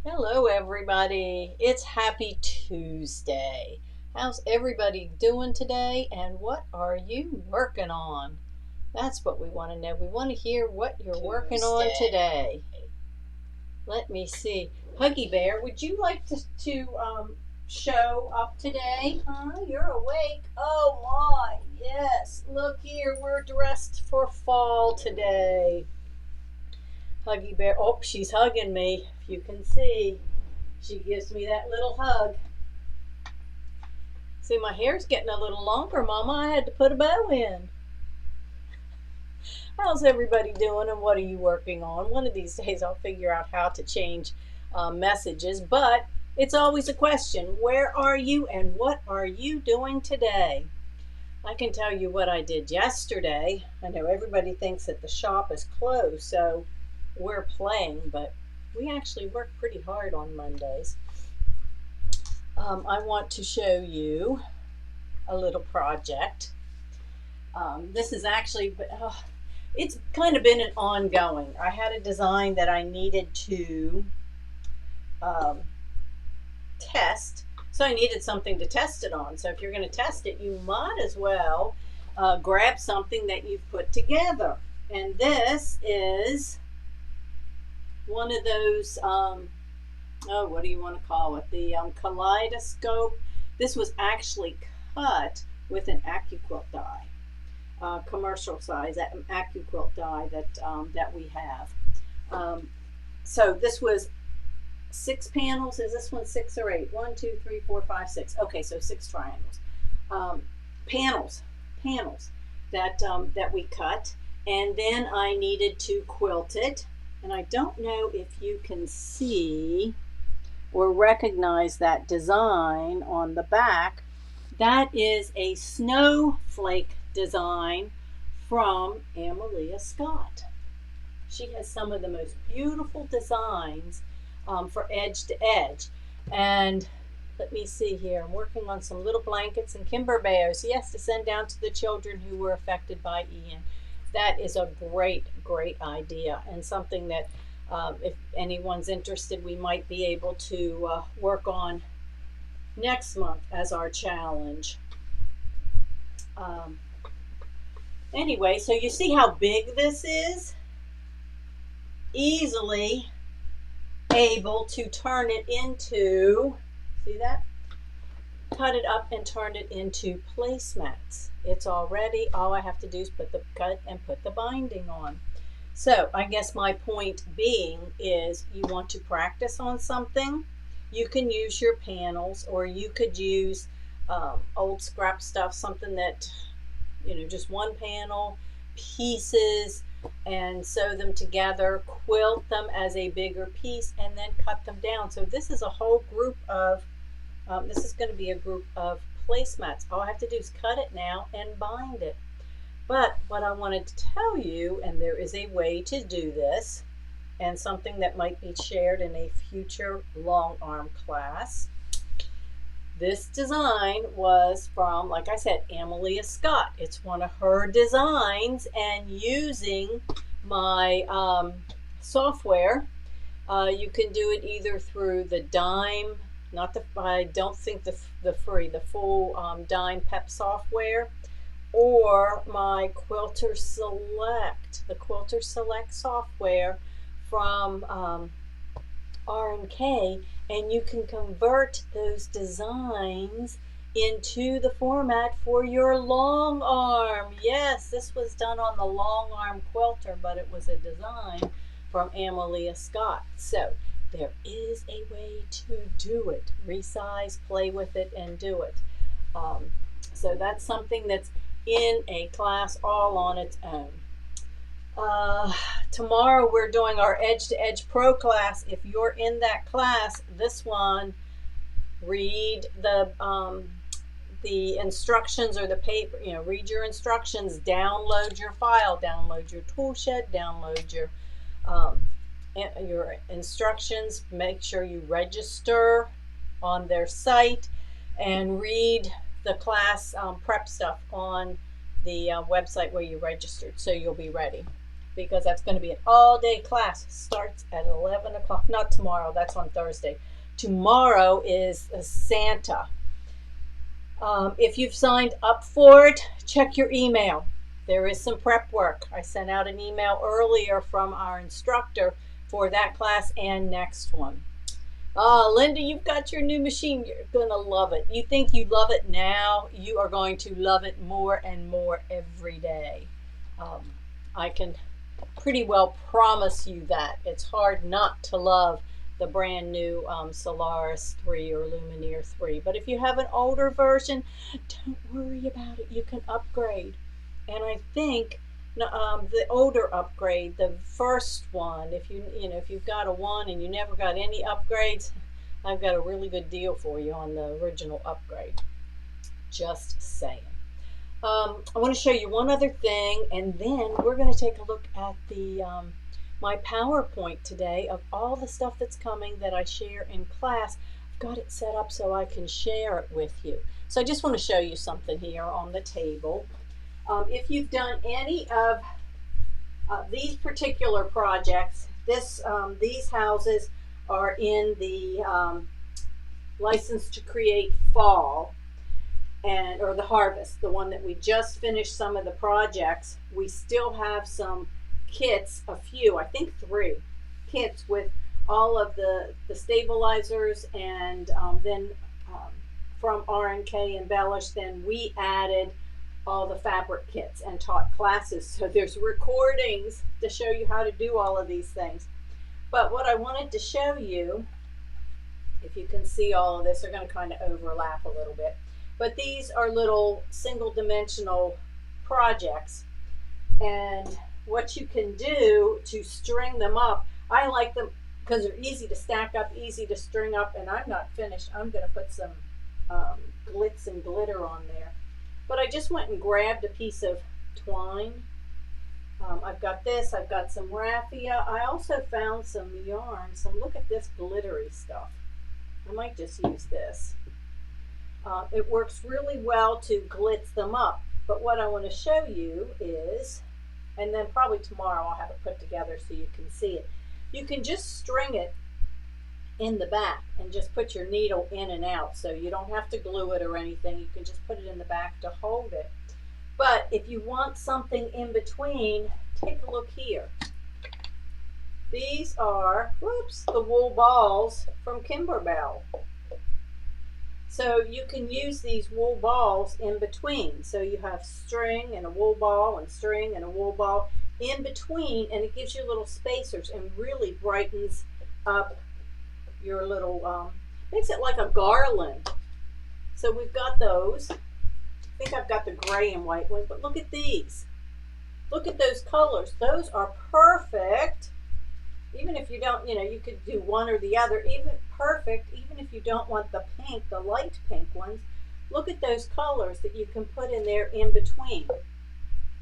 Hello, everybody. It's Happy Tuesday. How's everybody doing today, and what are you working on? That's what we want to know. We want to hear what you're working on today. Let me see. Huggy Bear, would you like to show up today? Huh? You're awake. Oh my, yes. Look here, we're dressed for fall today. Huggy Bear. Oh, she's hugging me, if you can see. She gives me that little hug. See, my hair's getting a little longer, Mama. I had to put a bow in. How's everybody doing, and what are you working on? One of these days I'll figure out how to change messages, but it's always a question. Where are you, and what are you doing today? I can tell you what I did yesterday. I know everybody thinks that the shop is closed, so we're playing, but we actually work pretty hard on Mondays. I want to show you a little project. This is actually, it's kind of been an ongoing. I had a design that I needed to um, test, so I needed something to test it on. So if you're going to test it, you might as well grab something that you've put together. And this is one of those, what do you want to call it? The kaleidoscope. This was actually cut with an AccuQuilt die. Commercial size AccuQuilt die that we have. So this was 6 panels. Is this one 6 or 8? 1, 2, 3, 4, 5, 6. Okay, so 6 triangles. Um, panels that we cut, and then I needed to quilt it. And I don't know if you can see or recognize that design on the back. That is a snowflake design from Amalia Scott. She has some of the most beautiful designs for edge to edge. And let me see here. I'm working on some little blankets and Kimber Bears, yes, to send down to the children who were affected by Ian. That is a great, great idea, and something that if anyone's interested, we might be able to work on next month as our challenge. Um, anyway, so you see how big this is? Easily able to turn it into, see that? Cut it up and turn it into placemats. It's all ready. All I have to do is cut and put the binding on. So I guess my point being is you want to practice on something. You can use your panels, or you could use old scrap stuff, something that, just one panel, pieces, and sew them together, quilt them as a bigger piece, and then cut them down. So this is a whole group of, this is going to be a group of placemats. All I have to do is cut it now and bind it. But what I wanted to tell you, and there is a way to do this, and something that might be shared in a future long arm class. This design was from, like I said, Amalia Scott. It's one of her designs, and using my software, you can do it either through the Dime, I don't think the free, the full Dime Pep software, or my Quilter Select, the Quilter Select software from R&K, and you can convert those designs into the format for your long arm. Yes, this was done on the long arm quilter, but it was a design from Amalia Scott. So there is a way to do it. Resize, play with it, and do it. So that's something that's in a class all on its own. Tomorrow we're doing our Edge to Edge Pro class. If you're in that class, this one, read the instructions or the paper. Read your instructions. Download your file. Download your toolshed. Download your instructions. Make sure you register on their site, and read the class prep stuff on the website where you registered, so you'll be ready. because that's going to be an all-day class. Starts at 11 o'clock. Not tomorrow, that's on Thursday. Tomorrow is Santa. If you've signed up for it, check your email. There is some prep work. I sent out an email earlier from our instructor for that class and next one. Linda, you've got your new machine. You're going to love it. You think you love it now, you are going to love it more and more every day. I can pretty well promise you that. It's hard not to love the brand new Solaris 3 or Lumineer 3. But if you have an older version, don't worry about it. You can upgrade. And I think the older upgrade, the first one, if you've got a 1 and you never got any upgrades, I've got a really good deal for you on the original upgrade. Just saying. I want to show you one other thing, and then we're going to take a look at the my PowerPoint today of all the stuff that's coming that I share in class. I've got it set up so I can share it with you. So I just want to show you something here on the table. If you've done any of these particular projects, these houses are in the License to Create Fall, or the Harvest, the one that we just finished some of the projects. We still have some kits, a few, I think 3 kits with all of the stabilizers, and then from R&K Embellish, then we added all the fabric kits and taught classes. So there's recordings to show you how to do all of these things. But what I wanted to show you, if you can see all of this, they're going to kind of overlap a little bit. But these are little single dimensional projects. And what you can do to string them up, I like them because they're easy to stack up, easy to string up, and I'm not finished. I'm going to put some glitz and glitter on there. But I just went and grabbed a piece of twine. I've got this, I've got some raffia. I also found some yarn. So look at this glittery stuff. I might just use this. It works really well to glitz them up. But what I want to show you is, and then probably tomorrow I'll have it put together so you can see it. You can just string it in the back and just put your needle in and out, so you don't have to glue it or anything. You can just put it in the back to hold it. But if you want something in between, take a look here. These are, the wool balls from Kimberbell. So you can use these wool balls in between. So you have string and a wool ball and string and a wool ball in between, and it gives you little spacers and really brightens up your little, makes it like a garland. So we've got those. I think I've got the gray and white ones, but look at these. Look at those colors. Those are perfect. Even if you don't, you could do one or the other. Even if you don't want the pink, the light pink ones. Look at those colors that you can put in there in between.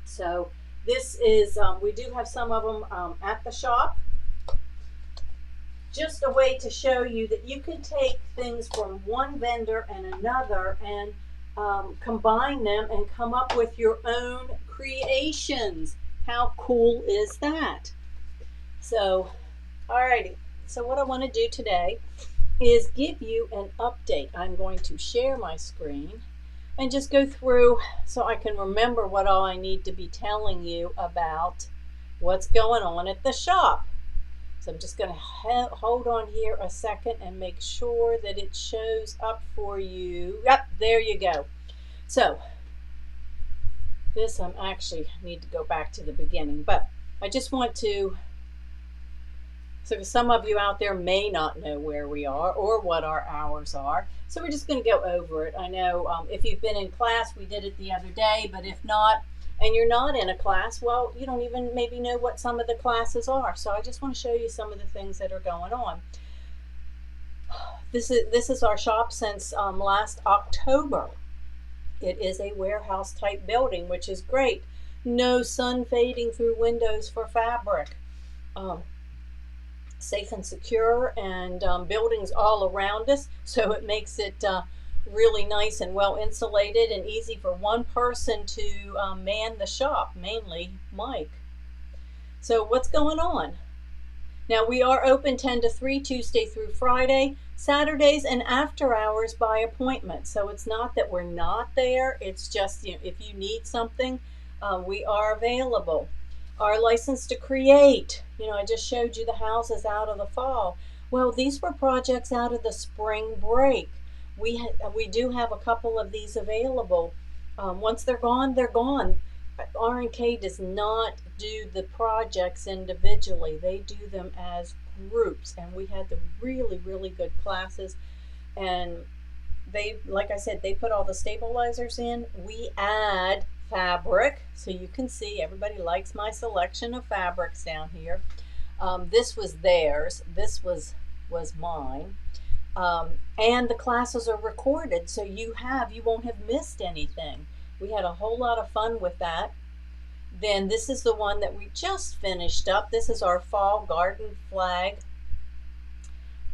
So this is, we do have some of them at the shop. Just a way to show you that you can take things from one vendor and another and combine them and come up with your own creations. How cool is that? So, alrighty. So what I want to do today is give you an update. I'm going to share my screen and just go through so I can remember what all I need to be telling you about what's going on at the shop. So I'm just going to hold on here a second and make sure that it shows up for you. Yep, there you go. So this I actually need to go back to the beginning, but I just want to, so some of you out there may not know where we are or what our hours are. So we're just going to go over it. I know if you've been in class, we did it the other day, but if not, and you're not in a class, well, you don't even maybe know what some of the classes are. So I just want to show you some of the things that are going on. This is our shop since last October. It is a warehouse type building, which is great. No sun fading through windows for fabric. Safe and secure, and buildings all around us, so it makes it really nice and well insulated and easy for one person to man the shop, mainly Mike. So what's going on? Now we are open 10 to 3 Tuesday through Friday, Saturdays and after hours by appointment. So it's not that we're not there. It's just, if you need something, we are available. Our license to create, I just showed you the houses out of the fall. Well, these were projects out of the spring break. We do have a couple of these available. Once they're gone, they're gone. R&K does not do the projects individually. They do them as groups, and we had the really, really good classes. And they, like I said, they put all the stabilizers in. We add fabric, so you can see everybody likes my selection of fabrics down here. This was theirs. This was mine. And the classes are recorded, so you won't have missed anything. We had a whole lot of fun with that. Then this is the one that we just finished up. This is our fall garden flag.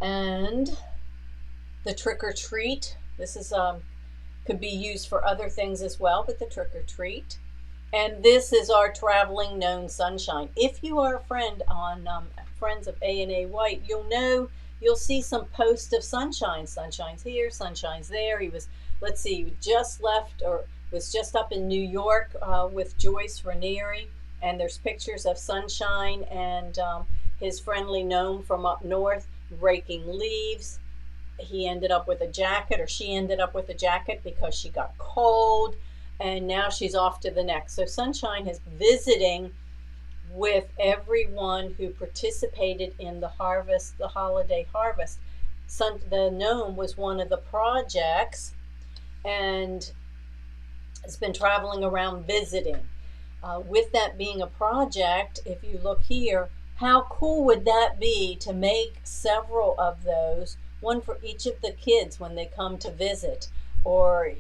And the trick or treat. This is could be used for other things as well, but the trick or treat. And this is our traveling gnome sunshine. If you are a friend on Friends of A&A White, you'll see some posts of Sunshine. Sunshine's here, Sunshine's there. He just left, or was just up in New York with Joyce Ranieri, and there's pictures of Sunshine and his friendly gnome from up north raking leaves. He ended up with a jacket, or she ended up with a jacket because she got cold, and now she's off to the next. So Sunshine is visiting with everyone who participated in the harvest, the holiday harvest. The gnome was one of the projects, and has been traveling around visiting. With that being a project, if you look here, how cool would that be to make several of those, one for each of the kids when they come to visit, or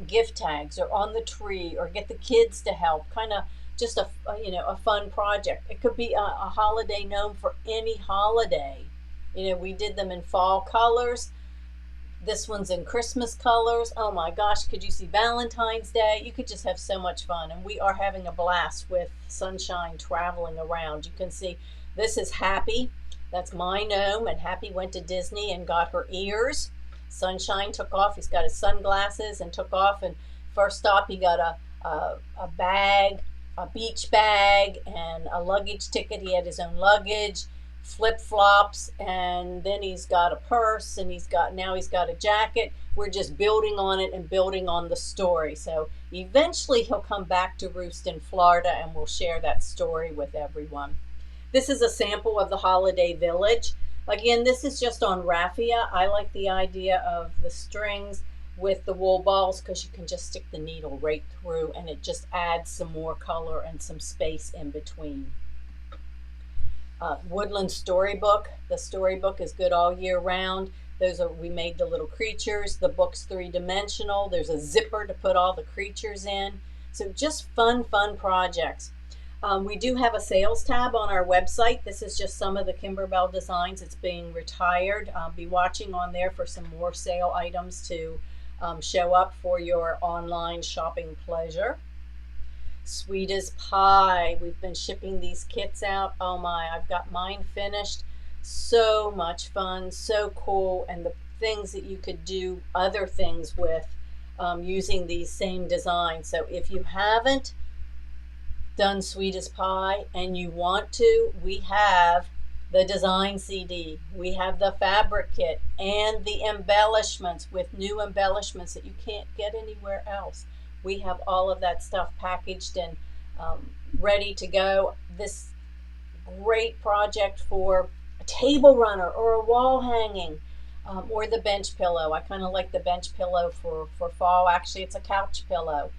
gift tags, or on the tree, or get the kids to help, kind of just a fun project. It could be a holiday gnome for any holiday. We did them in fall colors. This one's in Christmas colors. Oh my gosh, could you see Valentine's Day? You could just have so much fun. And we are having a blast with Sunshine traveling around. You can see this is Happy. That's my gnome. And Happy went to Disney and got her ears. Sunshine took off. He's got his sunglasses and took off. And first stop, he got a bag, a beach bag, and a luggage ticket. He had his own luggage, flip-flops, and then he's got a purse, and now he's got a jacket. We're just building on it and building on the story. So eventually he'll come back to roost in Florida, and we'll share that story with everyone. This is a sample of the Holiday Village. Again, this is just on raffia. I like the idea of the strings with the wool balls because you can just stick the needle right through, and it just adds some more color and some space in between. Woodland Storybook. The storybook is good all year round. We made the little creatures. The book's 3-dimensional. There's a zipper to put all the creatures in. So just fun projects. We do have a sales tab on our website. This is just some of the Kimberbell designs. It's being retired. Be watching on there for some more sale items to show up for your online shopping pleasure. Sweet as Pie. We've been shipping these kits out. Oh my, I've got mine finished. So much fun, so cool, and the things that you could do other things with using these same designs. So if you haven't done Sweet as Pie and you want to, we have the design CD. We have the fabric kit and the embellishments with new embellishments that you can't get anywhere else. We have all of that stuff packaged and ready to go. This great project for a table runner or a wall hanging or the bench pillow. I kind of like the bench pillow for fall. Actually, it's a couch pillow.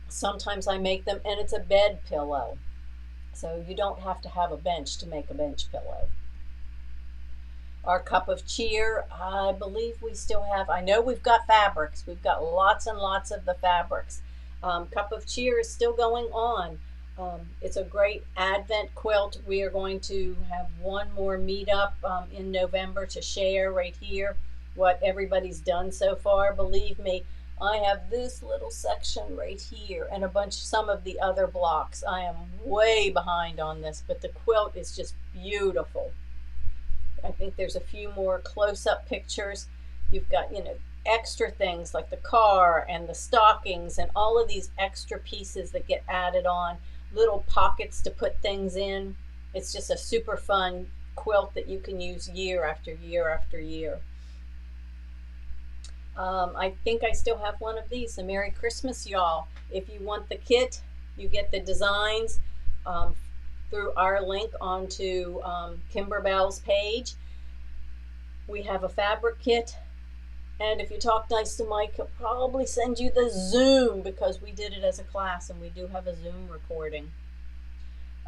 Sometimes I make them, and it's a bed pillow. So you don't have to have a bench to make a bench pillow. Our cup of cheer, I believe we still have, I know we've got fabrics. We've got lots and lots of the fabrics. Cup of cheer is still going on. It's a great Advent quilt. We are going to have one more meetup in November to share right here what everybody's done so far. Believe me, I have this little section right here and some of the other blocks. I am way behind on this, but the quilt is just beautiful. I think there's a few more close-up pictures. You've got, extra things like the car and the stockings and all of these extra pieces that get added on, little pockets to put things in. It's just a super fun quilt that you can use year after year after year. I think I still have one of these. So Merry Christmas, y'all. If you want the kit, you get the designs through our link onto Kimber Bell's page. We have a fabric kit. And if you talk nice to Mike, he'll probably send you the Zoom because we did it as a class and we do have a Zoom recording.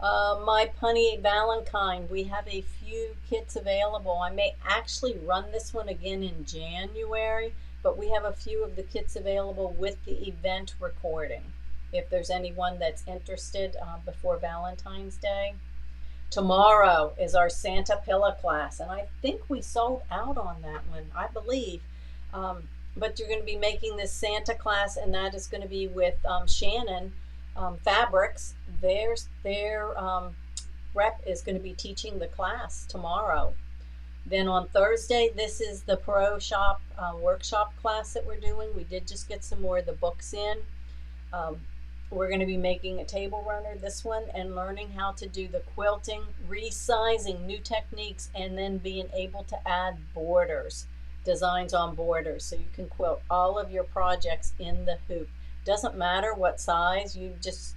My Punny Valentine, we have a few kits available. I may actually run this one again in January, but we have a few of the kits available with the event recording if there's anyone that's interested before Valentine's Day. Tomorrow is our Santa Pillow class, and I think we sold out on that one, I believe. But you're going to be making this Santa class, and that is going to be with Shannon Fabrics. Their rep is going to be teaching the class tomorrow. Then on Thursday, this is the Pro Shop workshop class that we're doing. We did just get some more of the books in. We're going to be making a table runner, this one, and learning how to do the quilting, resizing, new techniques, and then being able to add borders, designs on borders, so you can quilt all of your projects in the hoop. Doesn't matter what size, you just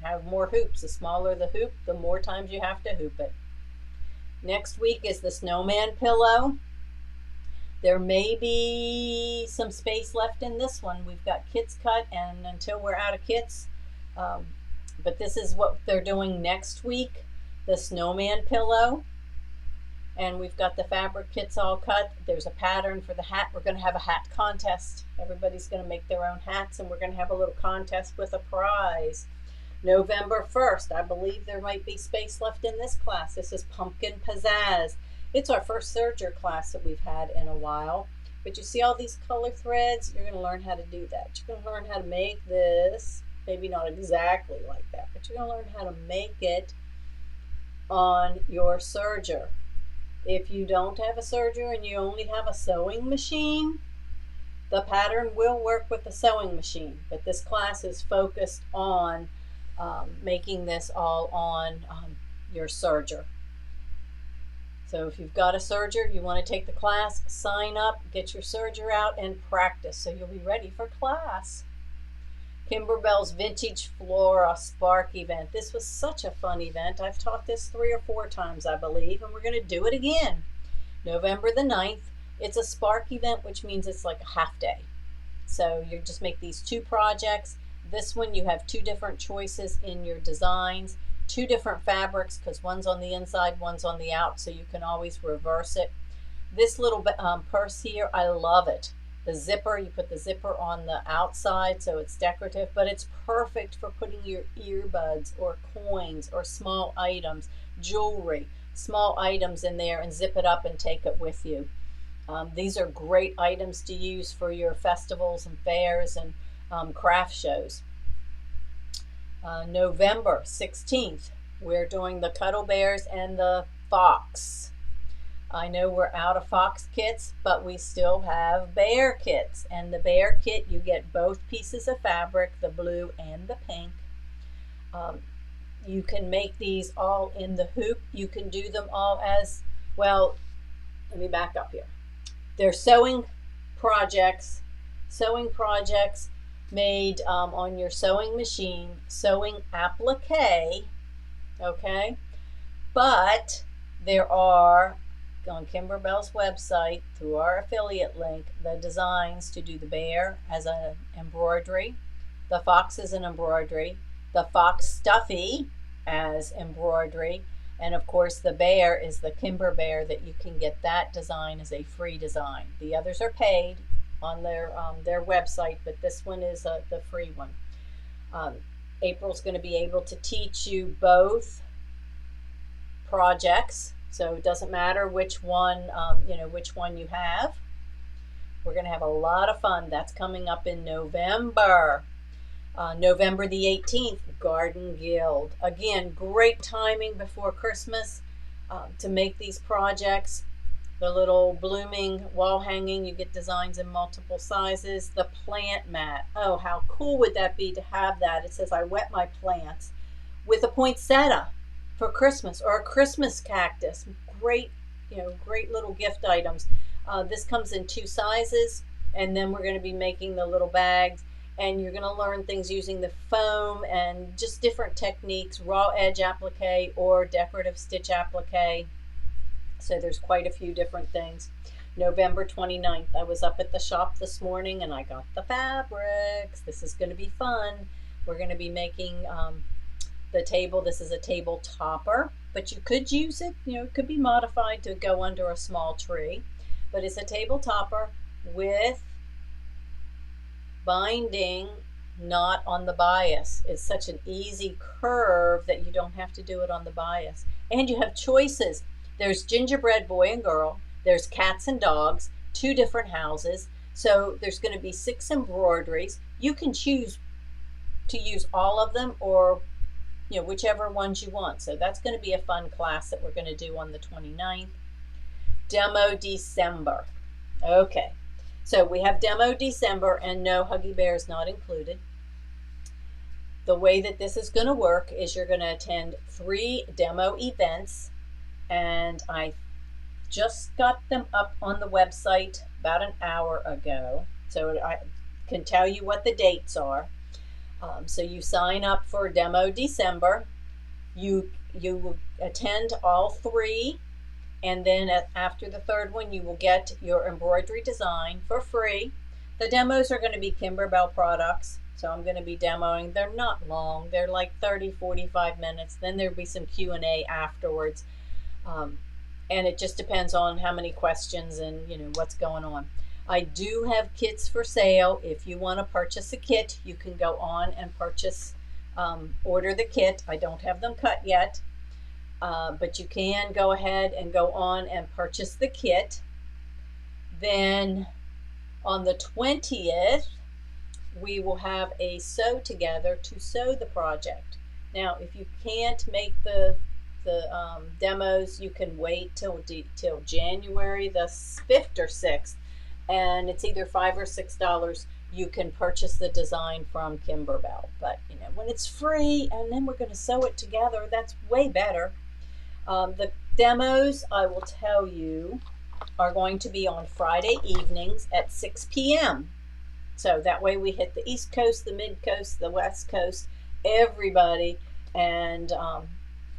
have more hoops. The smaller the hoop, the more times you have to hoop it. Next week is the snowman pillow. There may be some space left in this one. We've got kits cut, and until we're out of kits, but this is what they're doing next week, the snowman pillow. And we've got the fabric kits all cut. There's a pattern for the hat. We're going to have a hat contest. Everybody's going to make their own hats, and we're going to have a little contest with a prize. November 1st, I believe there might be space left in this class. This is Pumpkin Pizzazz. It's our first serger class that we've had in a while. But you see all these color threads? You're going to learn how to do that. You're going to learn how to make this. Maybe not exactly like that, but you're going to learn how to make it on your serger. If you don't have a serger and you only have a sewing machine, the pattern will work with the sewing machine. But this class is focused on making this all on your serger. So if you've got a serger, you want to take the class, sign up, get your serger out, and practice so you'll be ready for class. Kimber Bell's Vintage Flora Spark event. This was such a fun event. I've taught this 3 or 4 times, I believe, and we're going to do it again. November the 9th. It's a spark event, which means it's like a half day. So you just make these 2 projects. This one you have 2 different choices in your designs, 2 different fabrics, because one's on the inside, one's on the out, so you can always reverse it. This little purse here, I love it. The zipper, you put the zipper on the outside so it's decorative, but it's perfect for putting your earbuds or coins or small items, jewelry, small items in there, and zip it up and take it with you. These are great items to use for your festivals and fairs and craft shows. November 16th, we're doing the Cuddle Bears and the Fox. I know we're out of fox kits, but we still have bear kits. And the bear kit, you get both pieces of fabric, the blue and the pink. You can make these all in the hoop. You can do them all as, well, let me back up here. They're sewing projects made on your sewing machine, sewing applique, okay? But there are, on Kimber Bell's website, through our affiliate link, the designs to do the bear as an embroidery, the fox as an embroidery, the fox stuffy as embroidery, and of course the bear is the Kimber Bear that you can get that design as a free design. The others are paid on their website, but this one is the free one. April's going to be able to teach you both projects, so it doesn't matter which one which one you have. We're going to have a lot of fun. That's coming up in November. November the 18th, Garden Guild. Again, great timing before Christmas to make these projects. The little blooming wall hanging, you get designs in multiple sizes. The plant mat. Oh, how cool would that be to have that? It says, I wet my plants with a poinsettia for Christmas, or a Christmas cactus. Great, great little gift items. This comes in 2 sizes, and then we're going to be making the little bags, and you're going to learn things using the foam and just different techniques, raw edge applique or decorative stitch applique. So there's quite a few different things. November 29th, I was up at the shop this morning and I got the fabrics. This is going to be fun. We're going to be making the table. This is a table topper, but you could use it, it could be modified to go under a small tree. But it's a table topper with binding not on the bias. It's such an easy curve that you don't have to do it on the bias. And you have choices. There's gingerbread boy and girl. There's cats and dogs, 2 different houses. So there's going to be 6 embroideries. You can choose to use all of them, or whichever ones you want. So that's going to be a fun class that we're going to do on the 29th. Demo December. Okay, so we have Demo December, and no, Huggy Bear is not included. The way that this is going to work is you're going to attend 3 demo events, and I just got them up on the website about an hour ago, so I can tell you what the dates are. So you sign up for Demo December, you attend all 3, and then after the 3rd one you will get your embroidery design for free. The demos are going to be Kimberbell products, so I'm going to be demoing. They're not long, they're like 30-45 minutes. Then there'll be some Q&A afterwards, and it just depends on how many questions and what's going on. I do have kits for sale. If you want to purchase a kit, you can go on and purchase, order the kit. I don't have them cut yet, but you can go ahead and go on and purchase the kit. Then on the 20th, we will have a sew together to sew the project. Now, if you can't make the demos, you can wait till January the 5th or 6th. And it's either $5 or $6. You can purchase the design from Kimberbell. But when it's free and then we're going to sew it together, that's way better. The demos, I will tell you, are going to be on Friday evenings at 6 p.m. So that way we hit the East Coast, the Mid Coast, the West Coast, everybody, and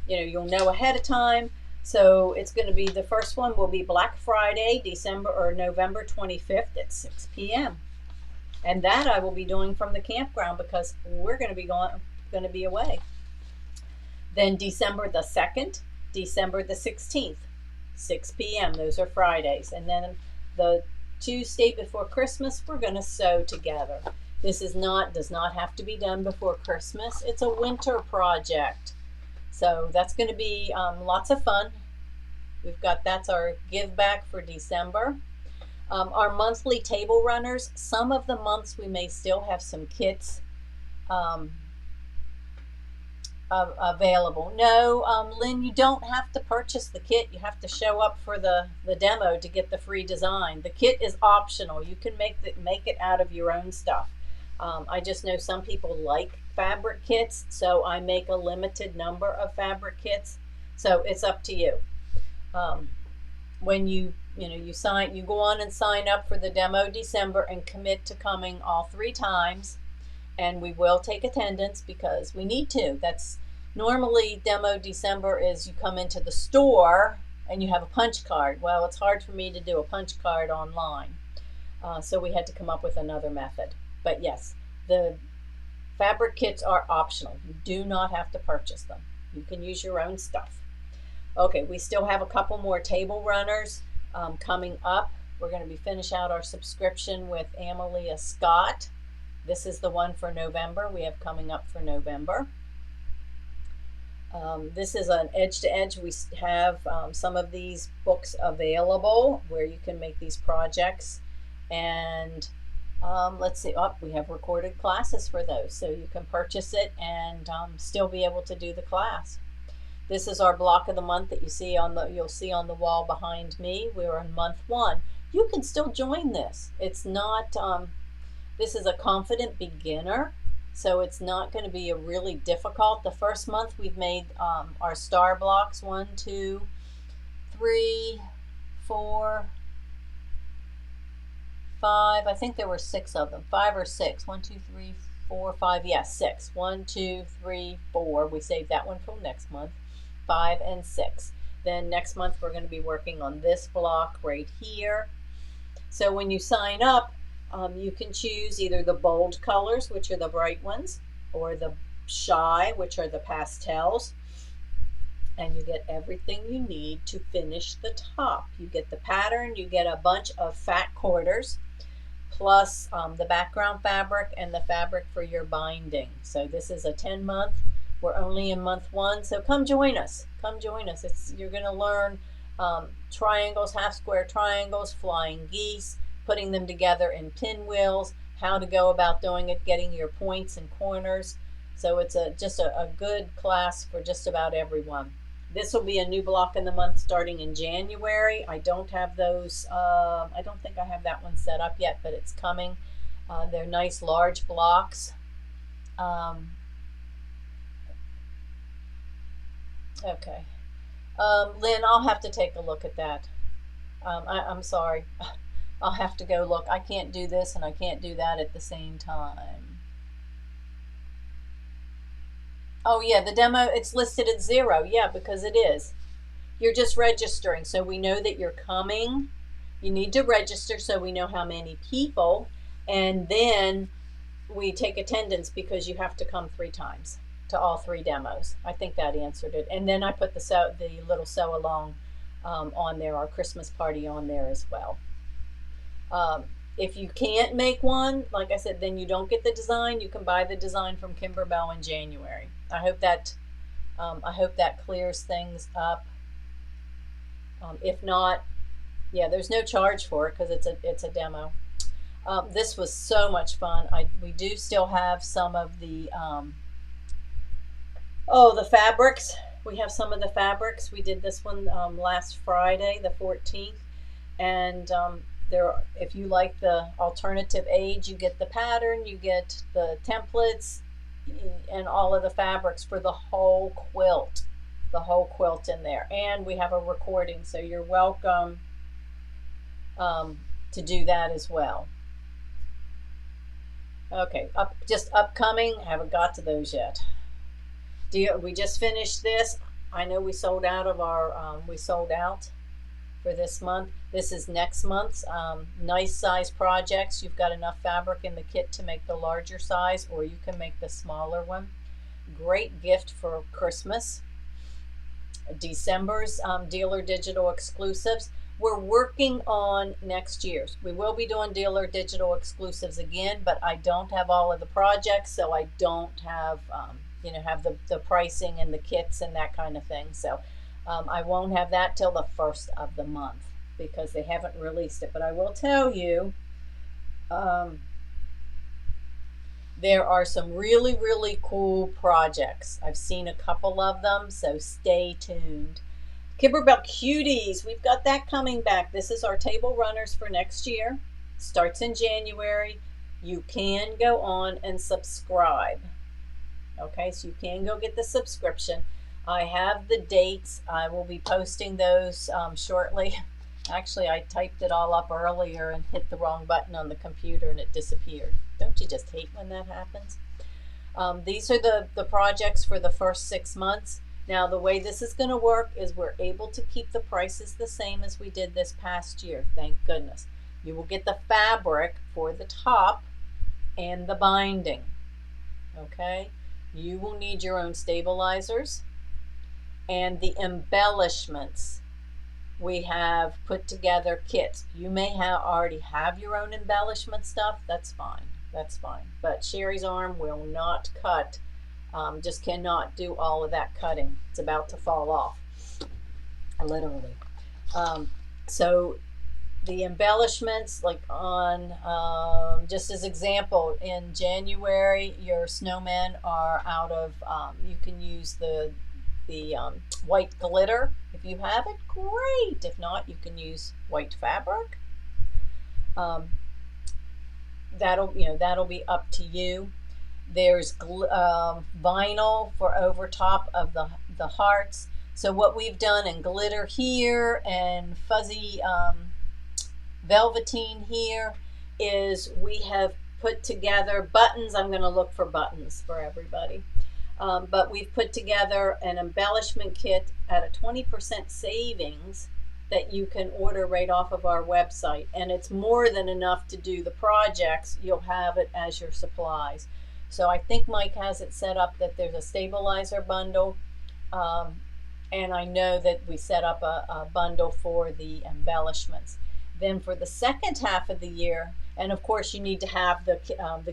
you'll know ahead of time. So it's going to be, the first one will be Black Friday, November 25th at 6 p.m. And that I will be doing from the campground because we're going to be away. Then December the 2nd, December the 16th, 6 p.m. Those are Fridays. And then the Tuesday before Christmas, we're going to sew together. This does not have to be done before Christmas. It's a winter project. So that's going to be lots of fun. That's our give back for December. Our monthly table runners, some of the months we may still have some kits available. No, Lynn, you don't have to purchase the kit. You have to show up for the demo to get the free design. The kit is optional. You can make it out of your own stuff. I just know some people like fabric kits, so I make a limited number of fabric kits. So it's up to you. When you go on and sign up for the Demo December and commit to coming all 3 times, and we will take attendance because we need to. That's normally Demo December is you come into the store and you have a punch card. Well, it's hard for me to do a punch card online, so we had to come up with another method. But yes, the fabric kits are optional. You do not have to purchase them. You can use your own stuff. Okay, we still have a couple more table runners coming up. We're going to be finish out our subscription with Amalia Scott. This is the one for November. We have coming up for November. This is an edge to edge. We have some of these books available where you can make these projects. And let's see, oh, we have recorded classes for those, so you can purchase it and still be able to do the class. This is our block of the month that you'll see on the wall behind me. We're in month 1. You can still join this. It's not, this is a confident beginner, so it's not going to be a really difficult. The first month we've made our star blocks, 1, 2, 3, 4, 5. I think there were 6 of them, 5 or 6. 1, 2, 3, 4, 5. Yes, 6. 1, 2, 3, 4. We saved that one for next month. 5 and 6. Then next month we're going to be working on this block right here. So when you sign up, you can choose either the bold colors, which are the bright ones, or the shy, which are the pastels. And you get everything you need to finish the top. You get the pattern, you get a bunch of fat quarters, plus the background fabric and the fabric for your binding. So this is a 10-month. We're only in month 1, so come join us. Come join us. You're going to learn triangles, half square triangles, flying geese, putting them together in pinwheels, how to go about doing it, getting your points and corners. So it's just a good class for just about everyone. This will be a new block in the month starting in January. I don't have those, I don't think I have that one set up yet, but it's coming. They're nice large blocks. Okay. Lynn, I'll have to take a look at that. I'm sorry. I'll have to go look. I can't do this and I can't do that at the same time. Oh yeah, the demo, it's listed at 0. Yeah, because it is. You're just registering, so we know that you're coming. You need to register so we know how many people, and then we take attendance because you have to come 3 times to all 3 demos. I think that answered it. And then I put the little sew along on there, our Christmas party on there as well. If you can't make one, like I said, then you don't get the design. You can buy the design from Kimberbell in January. I hope that clears things up. If not, yeah, there's no charge for it because it's a demo. This was so much fun. We do still have some of the the fabrics. We have some of the fabrics. We did this one last Friday, the 14th, and if you like the alternative age, you get the pattern, you get the templates, and all of the fabrics for the whole quilt in there. And we have a recording, so you're welcome to do that as well. Okay, just upcoming, haven't got to those yet. We just finished this. I know we sold out of our, we sold out for this month. This is next month's nice size projects. You've got enough fabric in the kit to make the larger size, or you can make the smaller one. Great gift for Christmas. December's Dealer Digital exclusives. We're working on next year's. We will be doing Dealer Digital exclusives again, but I don't have all of the projects, so I don't have have the pricing and the kits and that kind of thing. So I won't have that till the 1st of the month because they haven't released it. But I will tell you, there are some really, really cool projects. I've seen a couple of them, so stay tuned. Kimberbell Cuties, we've got that coming back. This is our table runners for next year. Starts in January. You can go on and subscribe. Okay, so you can go get the subscription. I have the dates. I will be posting those shortly. Actually, I typed it all up earlier and hit the wrong button on the computer and it disappeared. Don't you just hate when that happens? These are the projects for the first 6 months. Now, the way this is going to work is we're able to keep the prices the same as we did this past year. Thank goodness. You will get the fabric for the top and the binding. Okay? You will need your own stabilizers and the embellishments. We have put together kits. You may already have your own embellishment stuff. That's fine. That's fine. But Sherry's arm will not cut. Just cannot do all of that cutting. It's about to fall off, literally. So the embellishments, like on, just as example, in January, your snowmen are out of, you can use the white glitter. If you have it, great. If not, you can use white fabric. Um, that'll be up to you. There's vinyl for over top of the hearts. So what we've done in glitter here and fuzzy velveteen here is we have put together buttons. I'm going to look for buttons for everybody. But we've put together an embellishment kit at a 20% savings that you can order right off of our website. And it's more than enough to do the projects. You'll have it as your supplies. So I think Mike has it set up that there's a stabilizer bundle. And I know that we set up a bundle for the embellishments. Then for the second half of the year, and of course you need to have the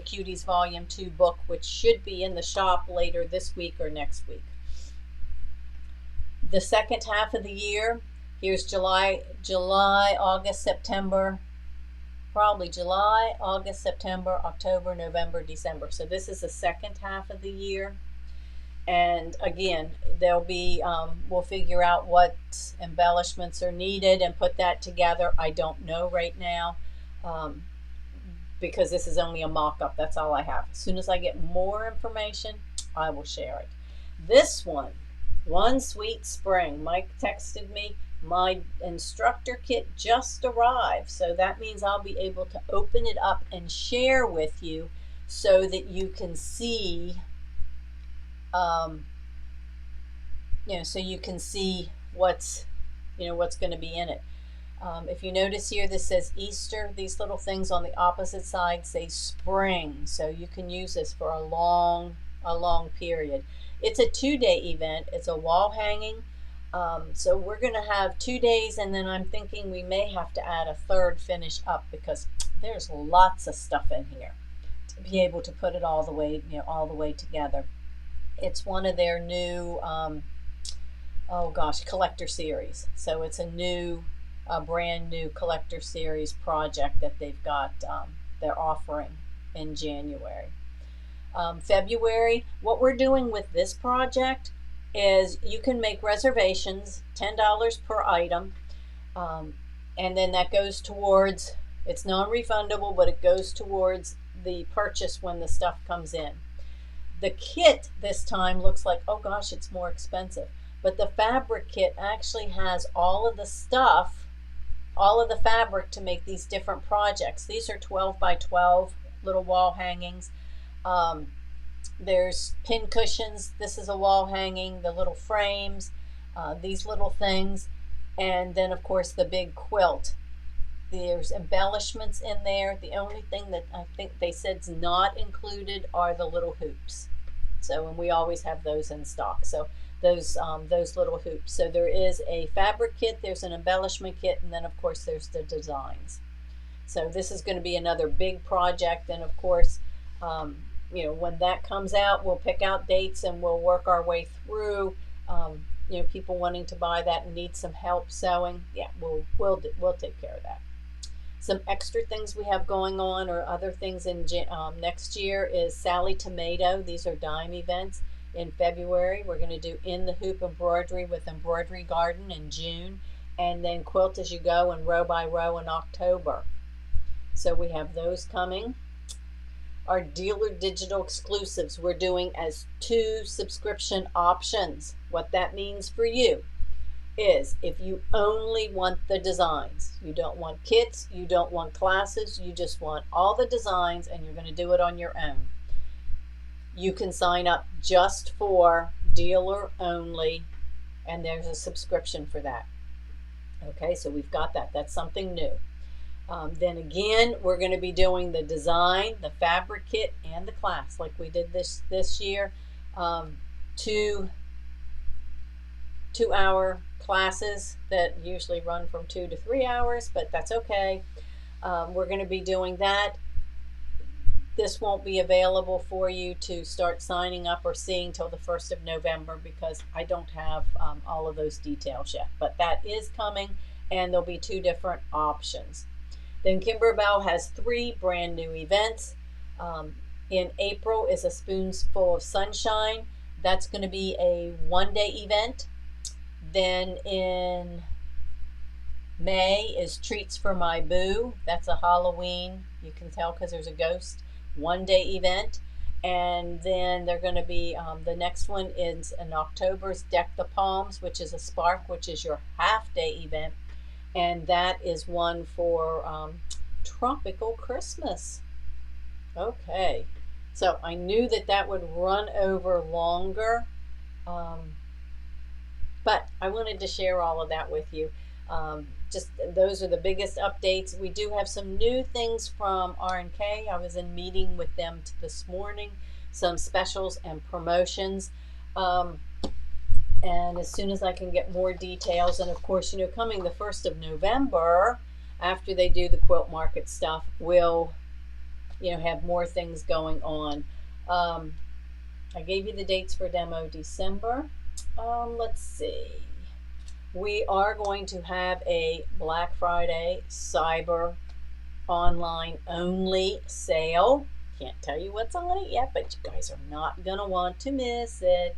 Cuties Volume 2 book, which should be in the shop later this week or next week. The second half of the year, here's July, August, September, probably July, August, September, October, November, December. So this is the second half of the year. And again, there'll be, we'll figure out what embellishments are needed and put that together. I don't know right now, because this is only a mock-up. That's all I have. As soon as I get more information, I will share it. This One Sweet Spring. Mike texted me, my instructor kit just arrived. So that means I'll be able to open it up and share with you so that you can see, so you can see what's going to be in it. If you notice here, this says Easter. These little things on the opposite side say spring. So you can use this for a long period. It's a 2-day event. It's a wall hanging. So we're going to have 2 days, and then I'm thinking we may have to add a third finish up because there's lots of stuff in here to be able to put it all the way together. It's one of their new, collector series. So it's a brand new collector series project that they've got, they're offering in January. February, what we're doing with this project is you can make reservations, $10 per item, and then that goes towards, it's non-refundable, but it goes towards the purchase when the stuff comes in. The kit this time looks like, oh gosh, it's more expensive. But the fabric kit actually has all of the stuff, all of the fabric to make these different projects. These are 12 by 12 little wall hangings. There's pin cushions. This is a wall hanging, the little frames, these little things. And then of course the big quilt. There's embellishments in there. The only thing that I think they said is not included are the little hoops. So, and we always have those in stock. So those little hoops. So there is a fabric kit, there's an embellishment kit, and then of course there's the designs. So this is going to be another big project. And of course, when that comes out, we'll pick out dates and we'll work our way through, people wanting to buy that and need some help sewing. Yeah, we'll take care of that. Some extra things we have going on, or other things in next year, is Sally Tomato. These are dime events. In February, we're going to do In the Hoop embroidery with Embroidery Garden in June, and then Quilt As You Go and Row by Row in October. So we have those coming. Our dealer digital exclusives we're doing as 2 subscription options. What that means for you is if you only want the designs, you don't want kits, you don't want classes, you just want all the designs and you're going to do it on your own, you can sign up just for dealer only, and there's a subscription for that. Okay, so we've got that. That's something new. Then again, we're going to be doing the design, the fabric kit, and the class like we did this year. 2-hour classes that usually run from 2 to 3 hours, but that's okay. We're going to be doing that. This won't be available for you to start signing up or seeing till the 1st of November because I don't have all of those details yet, but that is coming. and there'll be 2 different options. Then Kimberbell has 3 brand new events. In April is a Spoonful of Sunshine. That's going to be a 1-day event. Then in May is Treats for My Boo. That's a Halloween, you can tell because there's a ghost, 1-day event. And then they're going to be, the next one is in October's Deck the Palms, which is a Spark, which is your half-day event. And that is one for Tropical Christmas. Okay, so I knew that that would run over longer, but I wanted to share all of that with you. Just those are the biggest updates. We do have some new things from R&K. I was in meeting with them this morning, some specials and promotions. And as soon as I can get more details, and of course, you know, coming the 1st of November, after they do the quilt market stuff, we'll, you know, have more things going on. I gave you the dates for demo December. Let's see. We are going to have a Black Friday Cyber online only sale. Can't tell you what's on it yet, but you guys are not going to want to miss it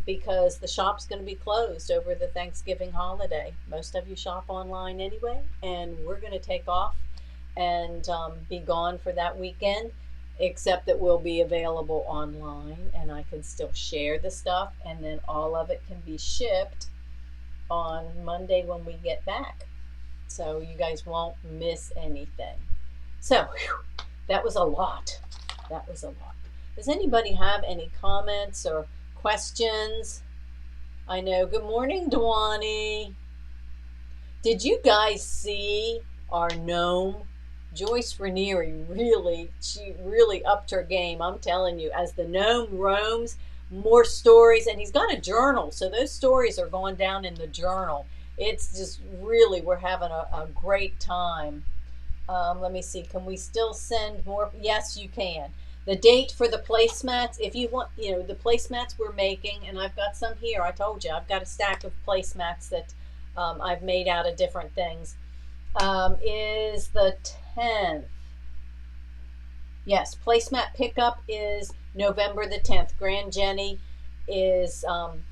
because the shop's going to be closed over the Thanksgiving holiday. Most of you shop online anyway, and we're going to take off and be gone for that weekend, except that we'll be available online and I can still share the stuff, and then all of it can be shipped on Monday when we get back, so you guys won't miss anything. So that was a lot. That was a lot. Does anybody have any comments or questions? I know. Good morning, Dwani. Did you guys see our gnome? Joyce Ranieri she really upped her game. I'm telling you, as the gnome roams, more stories, and he's got a journal, so those stories are going down in the journal. It's just really, we're having a great time. Let me see, can we still send more? Yes, you can. The date for the placemats, if you want, you know, the placemats we're making, and I've got some here. I told you I've got a stack of placemats that I've made out of different things. Is the 10th. Yes, placemat pickup is November the 10th. Grand Jenny is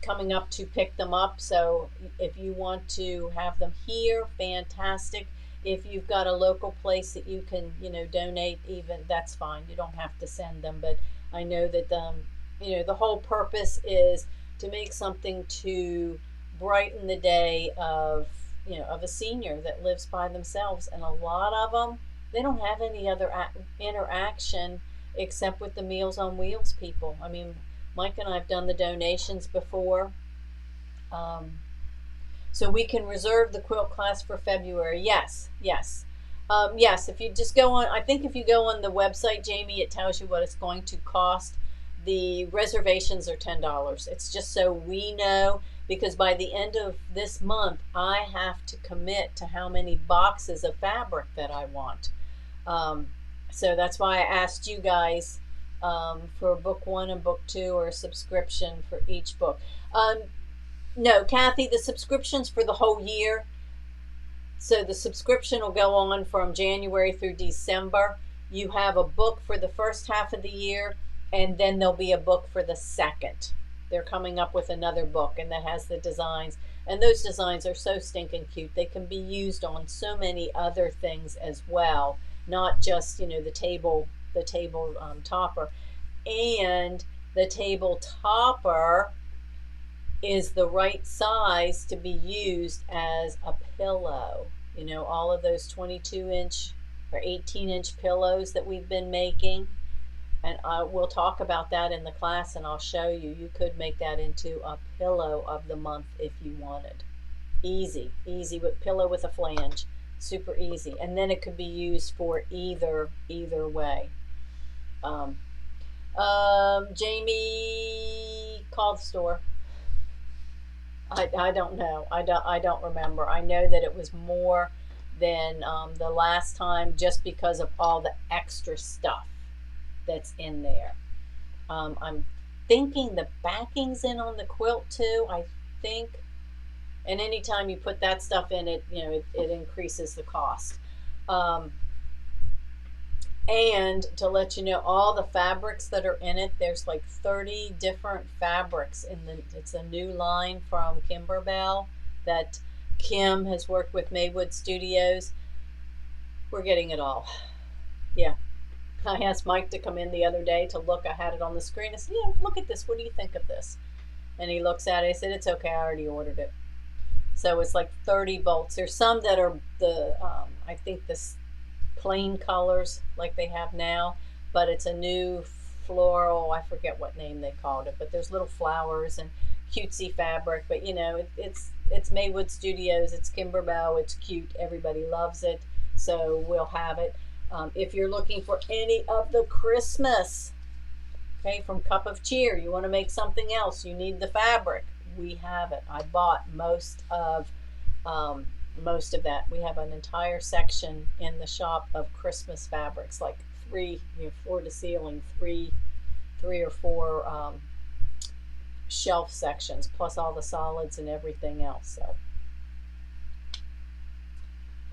coming up to pick them up. So if you want to have them here, fantastic. If you've got a local place that you can, you know, donate, even, that's fine. You don't have to send them. But I know that you know, the whole purpose is to make something to brighten the day of, you know, of a senior that lives by themselves, and a lot of them, they don't have any other interaction except with the Meals on Wheels people. I mean, Mike and I have done the donations before. So we can reserve the quilt class for February. Yes, yes. Yes, if you just go on, I think if you go on the website, Jamie, it tells you what it's going to cost. The reservations are $10. It's just so we know, because by the end of this month, I have to commit to how many boxes of fabric that I want. So that's why I asked you guys for book 1 and book 2, or a subscription for each book. No, Kathy, the subscription's for the whole year. So the subscription will go on from January through December. You have a book for the first half of the year, and then there'll be a book for the second. They're coming up with another book, and that has the designs. And those designs are so stinking cute. They can be used on so many other things as well, not just, you know, the table topper. And the table topper is the right size to be used as a pillow. You know, all of those 22-inch or 18-inch pillows that we've been making. And we'll talk about that in the class, and I'll show you. You could make that into a pillow of the month if you wanted. Easy, easy, with pillow with a flange. Super easy. And then it could be used for either way. Jamie, call the store. I don't know. I don't remember. I know that it was more than the last time, just because of all the extra stuff that's in there. I'm thinking the backing's in on the quilt too. I think And anytime you put that stuff in it, it increases the cost. Um, and to let you know, all the fabrics that are in it, there's like 30 different fabrics it's a new line from Kimberbell that Kim has worked with Maywood Studios. We're getting it all. Yeah. I asked Mike to come in the other day to look. I had it on the screen. I said, yeah, look at this. What do you think of this? And he looks at it. I said, it's okay. I already ordered it. So it's like 30 bolts. There's some that are I think this plain colors like they have now, but it's a new floral, I forget what name they called it, but there's little flowers and cutesy fabric. But it's Maywood Studios, it's Kimberbell, it's cute, everybody loves it, so we'll have it. If you're looking for any of the Christmas, okay, from Cup of Cheer, you want to make something else, you need the fabric, we have it. I bought most of that. We have an entire section in the shop of Christmas fabrics, like floor to ceiling, three or four shelf sections, plus all the solids and everything else. So,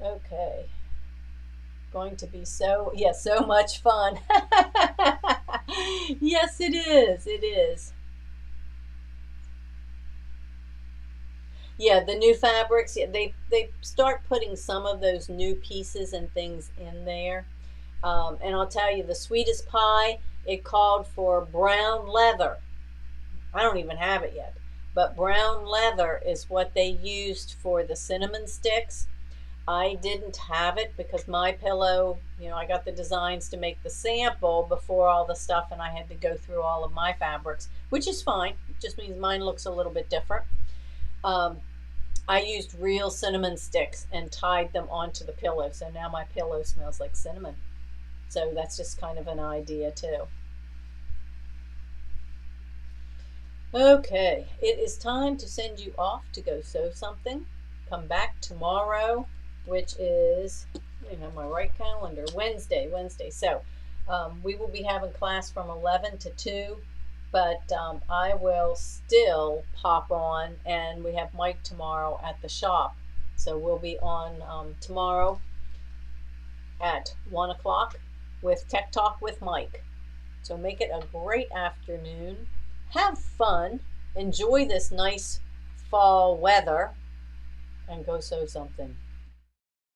okay, going to be so much fun. Yes, it is. It is. Yeah, the new fabrics, yeah, they start putting some of those new pieces and things in there. And I'll tell you, the sweetest pie, it called for brown leather. I don't even have it yet. But brown leather is what they used for the cinnamon sticks. I didn't have it because my pillow, I got the designs to make the sample before all the stuff, and I had to go through all of my fabrics, which is fine. It just means mine looks a little bit different. I used real cinnamon sticks and tied them onto the pillow, so now my pillow smells like cinnamon. So that's just kind of an idea too. Okay, it is time to send you off to go sew something. Come back tomorrow, which is, I have my right calendar, Wednesday. So we will be having class from 11 to 2. But I will still pop on, and we have Mike tomorrow at the shop. So we'll be on tomorrow at 1 o'clock with Tech Talk with Mike. So make it a great afternoon. Have fun. Enjoy this nice fall weather, and go sew something.